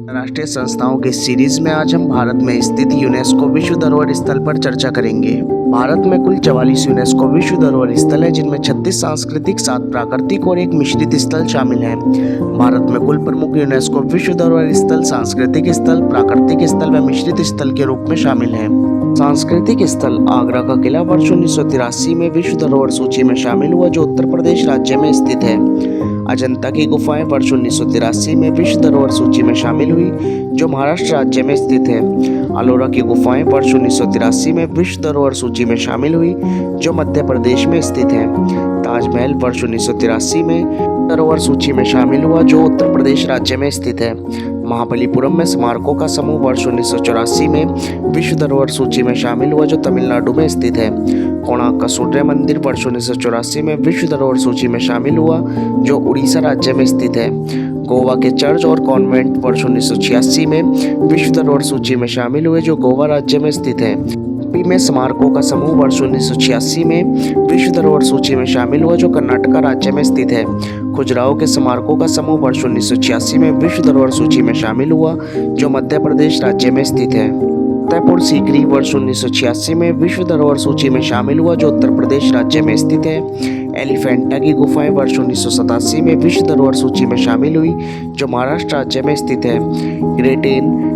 राष्ट्रीय संस्थाओं की सीरीज में आज हम भारत में स्थित यूनेस्को विश्व धरोहर स्थल पर चर्चा करेंगे। भारत में कुल 44 यूनेस्को विश्व धरोहर स्थल हैं, जिनमें 36 सांस्कृतिक, 7 प्राकृतिक और 1 मिश्रित स्थल शामिल हैं। भारत में कुल प्रमुख यूनेस्को विश्व धरोहर स्थल सांस्कृतिक स्थल, प्राकृतिक स्थल व मिश्रित स्थल के रूप में शामिल हैं। सांस्कृतिक स्थल आगरा का किला वर्ष 1983 में विश्व धरोहर सूची में शामिल हुआ, जो उत्तर प्रदेश राज्य में स्थित है। अजंता की गुफाएं वर्ष 1983 में विश्व धरोहर सूची में शामिल हुई, जो महाराष्ट्र राज्य में स्थित है। अलोरा की गुफाएं वर्ष 1983 में विश्व धरोहर सूची में शामिल हुई, जो मध्य प्रदेश में स्थित है। ताजमहल वर्ष 1983 में धरोहर सूची में शामिल हुआ, जो उत्तर प्रदेश राज्य में स्थित है। महाबलीपुरम में स्मारकों का समूह वर्ष 1984 में विश्व धरोहर सूची में शामिल हुआ, जो तमिलनाडु में स्थित है। कोणार्क का सूर्य मंदिर वर्ष 1984 में विश्व धरोहर सूची में शामिल हुआ, जो उड़ीसा राज्य में स्थित है। गोवा के चर्च और कॉन्वेंट वर्ष 1986 में विश्व धरोहर सूची में शामिल हुए, जो गोवा राज्य में स्थित है। यूपी में स्मारकों का समूह वर्ष 1986 में विश्व धरोहर सूची में शामिल हुआ, जो कर्नाटक राज्य में स्थित है। खजुराहो के स्मारकों का समूह वर्ष 1986 में विश्व धरोहर सूची में शामिल हुआ, जो मध्य प्रदेश राज्य में स्थित है। फतेहपुर सीकरी वर्ष 1986 में विश्व धरोहर सूची में शामिल हुआ, जो उत्तर प्रदेश राज्य में स्थित है। एलिफेंटा की गुफाएं वर्ष 1987 में विश्व धरोहर सूची में शामिल हुई, जो महाराष्ट्र राज्य में स्थित है। ग्रेट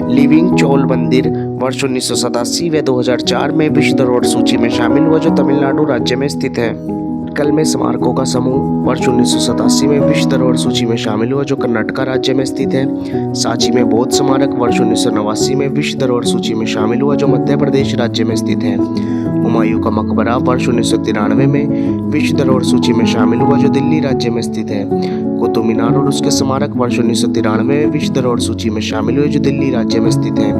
लिविंग चोल मंदिर वर्ष 1987 व 2004 में विश्व धरोहर सूची में शामिल हुआ, जो तमिलनाडु राज्य में स्थित है। कल में स्मारकों का समूह वर्ष 1987 में विश्व धरोहर सूची में शामिल हुआ, जो कर्नाटक राज्य में स्थित है। सांची में बौद्ध स्मारक वर्ष 1989 में विश्व धरोहर सूची में शामिल हुआ, जो मध्य प्रदेश राज्य में स्थित है। हुमायूं का मकबरा वर्ष 1993 में विश्व धरोहर सूची में शामिल हुआ, जो दिल्ली राज्य में स्थित है। कुतुब मीनार और उसके स्मारक वर्ष 1993 में विश्व धरोहर सूची में शामिल हुए, जो दिल्ली राज्य में स्थित है।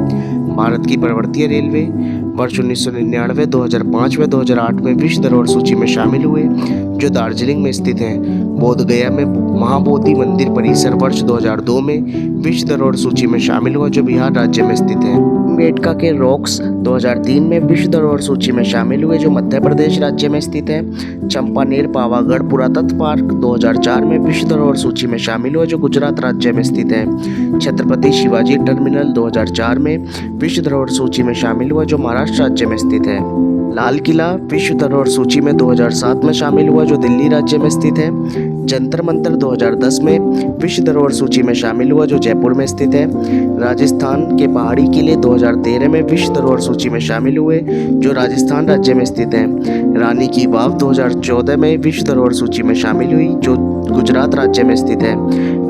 भारत की पर्वतीय रेलवे वर्ष 1999, 2005 व 2008 में विश्व धरोहर सूची में शामिल हुए, जो दार्जिलिंग में स्थित है। बोध गया में महाबोधि मंदिर परिसर वर्ष 2002 में विश्व धरोहर सूची में शामिल हुआ, जो बिहार राज्य में स्थित है। बेटका के रॉक्स 2003 में विश्व धरोहर सूची में शामिल हुए, जो मध्य प्रदेश राज्य में स्थित है। चंपानेर पावागढ़ पुरातत्व पार्क 2004 में विश्व धरोहर सूची में शामिल हुआ, जो गुजरात राज्य में स्थित है। छत्रपति शिवाजी टर्मिनल 2004 में विश्व धरोहर सूची में शामिल हुआ, जो महाराष्ट्र राज्य में स्थित है। लाल किला विश्व धरोहर सूची में 2007 में शामिल हुआ, जो दिल्ली राज्य में स्थित है। जंतर मंतर 2010 में विश्व धरोहर सूची में शामिल हुआ, जो जयपुर में स्थित है। राजस्थान के पहाड़ी किले 2013 में विश्व धरोहर सूची में शामिल हुए, जो राजस्थान राज्य में स्थित है। रानी की वाव 2014 में विश्व धरोहर सूची में शामिल हुई, जो गुजरात राज्य में स्थित है।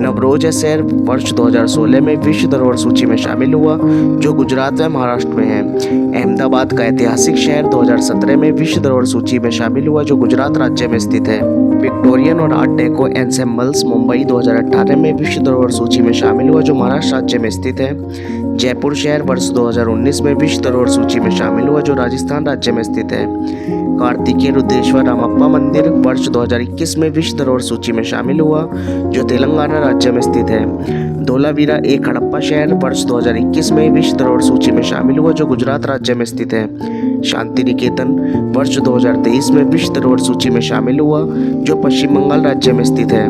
नवरोज शहर वर्ष 2016 में विश्व धरोहर सूची में शामिल हुआ, जो गुजरात व महाराष्ट्र में है। अहमदाबाद का ऐतिहासिक शहर 2017 में विश्व धरोहर सूची में शामिल हुआ, जो गुजरात राज्य में स्थित है। विक्टोरियन और आर्ट डेको एंसेम्बल्स मुंबई 2018 में विश्व धरोहर सूची में शामिल हुआ, जो महाराष्ट्र राज्य में स्थित है। जयपुर शहर वर्ष 2019 में विश्व धरोहर सूची में शामिल हुआ, जो राजस्थान राज्य में स्थित है। कार्तिकेय रुद्रेश्वर रामप्पा मंदिर वर्ष 2021 में विश्व धरोहर सूची में शामिल हुआ, जो तेलंगाना राज्य में स्थित है। धोलावीरा एक हड़प्पा शहर वर्ष 2021 में विश्व धरोहर सूची में शामिल हुआ, जो गुजरात राज्य में स्थित है। शांति निकेतन वर्ष 2023 में विश्व धरोहर सूची में शामिल हुआ, जो पश्चिम बंगाल राज्य में स्थित है।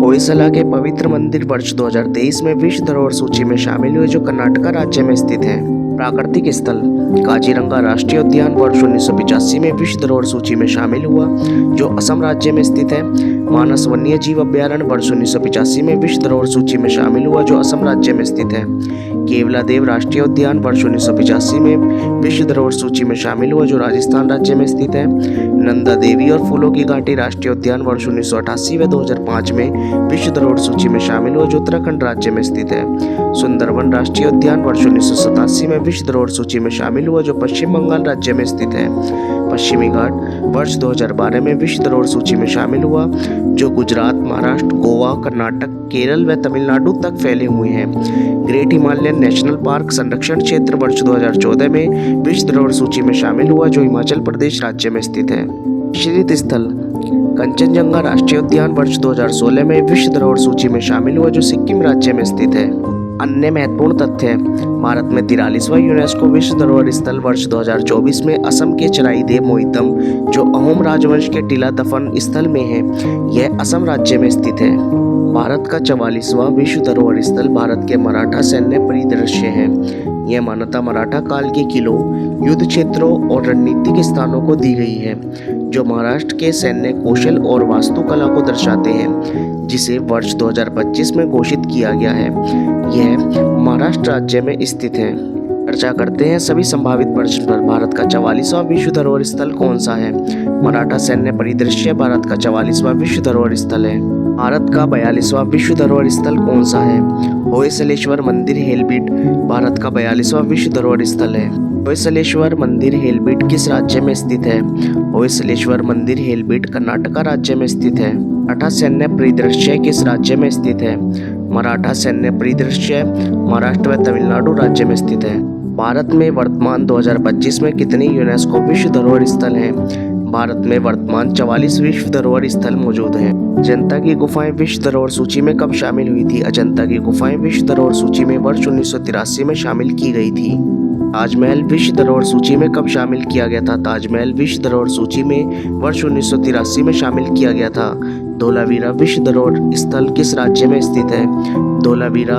होयसला के पवित्र मंदिर वर्ष 2023 में विश्व धरोहर सूची में शामिल हुए, जो कर्नाटक राज्य में स्थित है। प्राकृतिक स्थल काजीरंगा राष्ट्रीय उद्यान वर्ष 1985 में विश्व धरोहर सूची में शामिल हुआ, जो असम राज्य में स्थित है। मानस वन्य जीव अभ्यारण्य वर्ष 1985 में विश्व धरोहर सूची में शामिल हुआ, जो असम राज्य में स्थित है। केवलादेव राष्ट्रीय उद्यान वर्ष 1985 में विश्व धरोहर सूची में शामिल हुआ, जो राजस्थान राज्य में स्थित है। नंदा देवी और फूलों की घाटी राष्ट्रीय उद्यान वर्ष 1988 व 2005 में विश्व धरोहर सूची में शामिल हुआ, जो उत्तराखंड राज्य में स्थित है। सुंदरवन राष्ट्रीय उद्यान वर्ष 1987 में विश्व धरोहर सूची में शामिल हुआ, जो पश्चिम बंगाल राज्य में स्थित है। पश्चिमी घाट वर्ष 2012 में विश्व धरोहर सूची में शामिल हुआ, जो गुजरात, महाराष्ट्र, गोवा, कर्नाटक, केरल व तमिलनाडु तक फैले हुए हैं। ग्रेट हिमालयन नेशनल पार्क संरक्षण क्षेत्र वर्ष 2014 में विश्व धरोहर सूची में शामिल हुआ, जो हिमाचल प्रदेश राज्य में स्थित है। मिश्रित स्थल कंचनजंगा राष्ट्रीय उद्यान वर्ष 2016 में विश्व धरोहर सूची में शामिल हुआ, जो सिक्किम राज्य में स्थित है। अन्य महत्वपूर्ण तथ्य भारत में 43वां यूनेस्को विश्व धरोहर स्थल वर्ष 2024 में असम के चराईदेव मोइतम, जो अहोम राजवंश के टीला दफन स्थल में है, यह असम राज्य में स्थित है। भारत का 44वां विश्व धरोहर स्थल भारत के मराठा सैन्य परिदृश्य है। यह मान्यता मराठा काल के किलों, युद्ध क्षेत्रों और रणनीतिक स्थानों को दी गई है, जो महाराष्ट्र के सैन्य कौशल और वास्तुकला को दर्शाते हैं, जिसे वर्ष 2025 में घोषित किया गया है। यह महाराष्ट्र राज्य में स्थित है। चर्चा करते हैं सभी संभावित प्रश्न पर। भारत का 44वां विश्व धरोहर स्थल कौन सा है? मराठा सैन्य परिदृश्य भारत का 44वां विश्व धरोहर स्थल है। भारत का 42वां विश्व धरोहर स्थल कौन सा है? होयसलेश्वर मंदिर हेलबिट भारत का 42वां विश्व धरोहर स्थल है। होयसलेश्वर मंदिर हेलबिट किस राज्य में स्थित है? होयसलेश्वर मंदिर हेलबिट कर्नाटका राज्य में स्थित है। मराठा सैन्य परिदृश्य किस राज्य में स्थित है? मराठा सैन्य परिदृश्य महाराष्ट्र व तमिलनाडु राज्य में स्थित है। भारत में वर्तमान 2025 में कितने यूनेस्को विश्व धरोहर स्थल हैं? भारत में वर्तमान 44 विश्व धरोहर स्थल मौजूद हैं। अजंता की गुफाएं विश्व धरोहर सूची में कब शामिल हुई थी? अजंता की गुफाएं विश्व धरोहर सूची में वर्ष 1983 में शामिल की गई थी। ताजमहल विश्व धरोहर सूची में कब शामिल किया गया था? ताजमहल विश्व धरोहर सूची में वर्ष 1983 में शामिल किया गया था। धोलावीरा विश्व धरोहर स्थल किस राज्य में स्थित है? धोलावीरा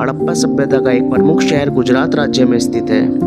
हड़प्पा सभ्यता का एक प्रमुख शहर गुजरात राज्य में स्थित है।